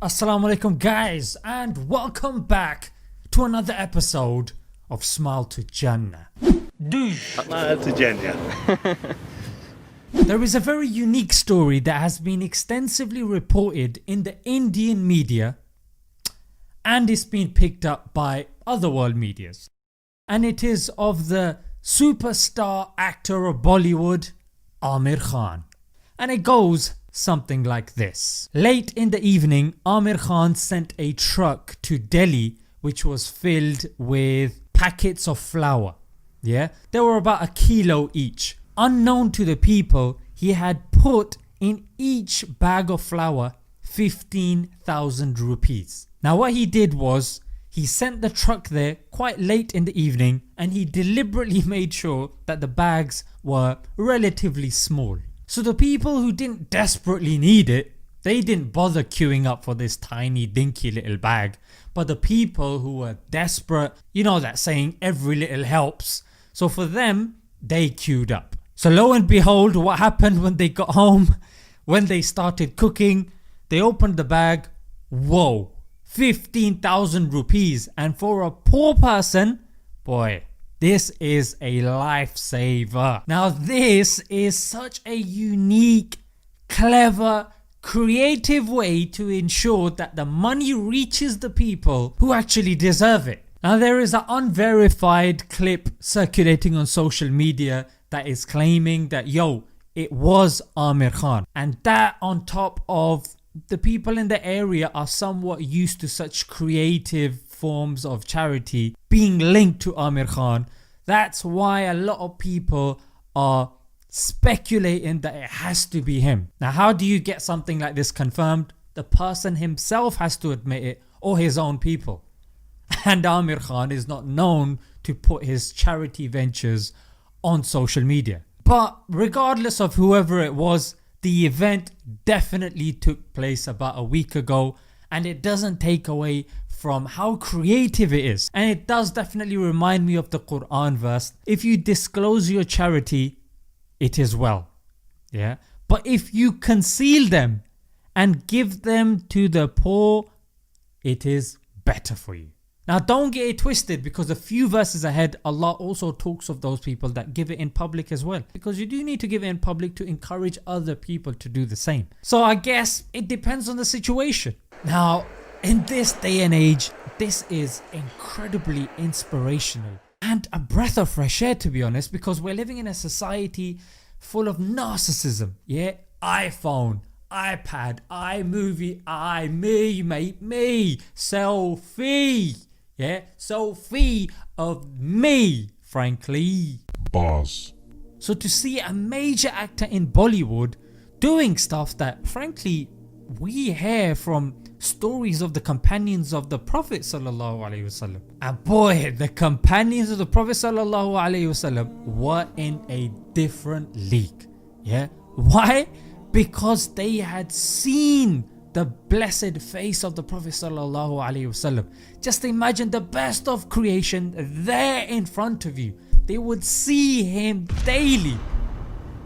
Assalamu alaikum guys, and welcome back to another episode of Smile to Jannah. Smile to Jannah. There is a very unique story that has been extensively reported in the Indian media and it's been picked up by other world medias, and it is of the superstar actor of Bollywood, Aamir Khan, and it goes something like this. Late in the evening, Aamir Khan sent a truck to Delhi which was filled with packets of flour. There were about a kilo each. Unknown to the people, he had put in each bag of flour 15,000 rupees. Now what he did was he sent the truck there quite late in the evening, and he deliberately made sure that the bags were relatively small. So the people who didn't desperately need it, they didn't bother queuing up for this tiny dinky little bag. But the people who were desperate, you know that saying, every little helps. So for them, they queued up. So lo and behold, what happened when they got home? When they started cooking, they opened the bag. Whoa, 15,000 rupees, and for a poor person, boy, this is a lifesaver. Now this is such a unique, clever, creative way to ensure that the money reaches the people who actually deserve it. Now there is an unverified clip circulating on social media that is claiming that it was Aamir Khan, and that on top of the people in the area are somewhat used to such creative forms of charity being linked to Aamir Khan. That's why a lot of people are speculating that it has to be him. Now how do you get something like this confirmed? The person himself has to admit it, or his own people. And Aamir Khan is not known to put his charity ventures on social media. But regardless of whoever it was, the event definitely took place about a week ago, and it doesn't take away from how creative it is. And it does definitely remind me of the Quran verse, if you disclose your charity, it is well. But if you conceal them and give them to the poor, it is better for you. Now don't get it twisted, because a few verses ahead Allah also talks of those people that give it in public as well, because you do need to give it in public to encourage other people to do the same. So I guess it depends on the situation. Now in this day and age, this is incredibly inspirational and a breath of fresh air, to be honest, because we're living in a society full of narcissism. iPhone, iPad, iMovie, me mate, me, selfie. Selfie of me, frankly. Bars. So to see a major actor in Bollywood doing stuff that frankly we hear from stories of the companions of the Prophet ﷺ. And boy, the companions of the Prophet ﷺ were in a different league. Why? Because they had seen the blessed face of the Prophet ﷺ. Just imagine the best of creation there in front of you. They would see him daily.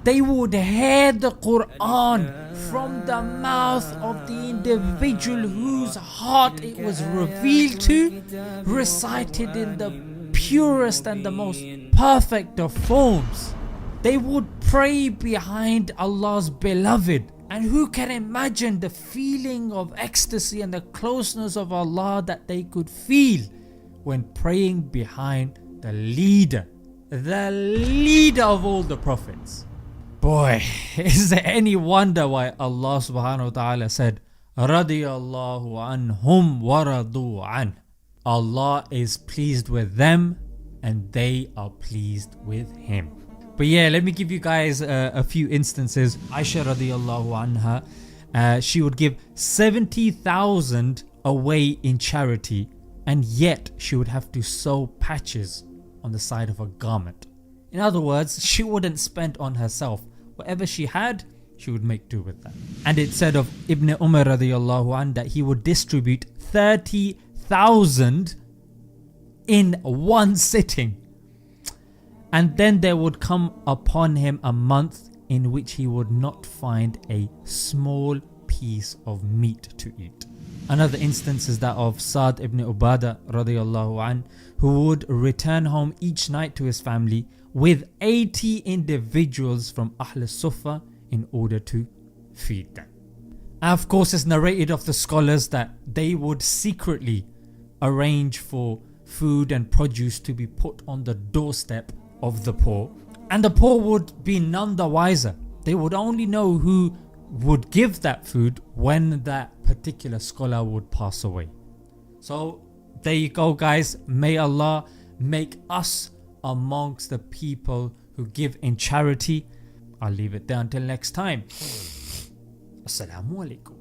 They would hear the Quran from the mouth of the individual whose heart it was revealed to, recited in the purest and the most perfect of forms. They would pray behind Allah's beloved, and who can imagine the feeling of ecstasy and the closeness of Allah that they could feel when praying behind the leader of all the prophets. Boy, is there any wonder why Allah subhanahu wa ta'ala said, radiyallahu anhum wa radu an. Allah is pleased with them and they are pleased with Him. But let me give you guys a few instances. Aisha radiyallahu anha, she would give 70,000 away in charity, and yet she would have to sew patches on the side of a garment. In other words, she wouldn't spend on herself. Whatever she had, she would make do with that. And it said of Ibn Umar radiyallahu anh that he would distribute 30,000 in one sitting. And then there would come upon him a month in which he would not find a small piece of meat to eat. Another instance is that of Sa'd ibn Ubadah radiyallahu an, who would return home each night to his family with 80 individuals from Ahl Sufa in order to feed them. And of course, it's narrated of the scholars that they would secretly arrange for food and produce to be put on the doorstep of the poor, and the poor would be none the wiser. They would only know who would give that food when that particular scholar would pass away. So there you go guys, may Allah make us amongst the people who give in charity. I'll leave it there until next time. Assalamu alaikum.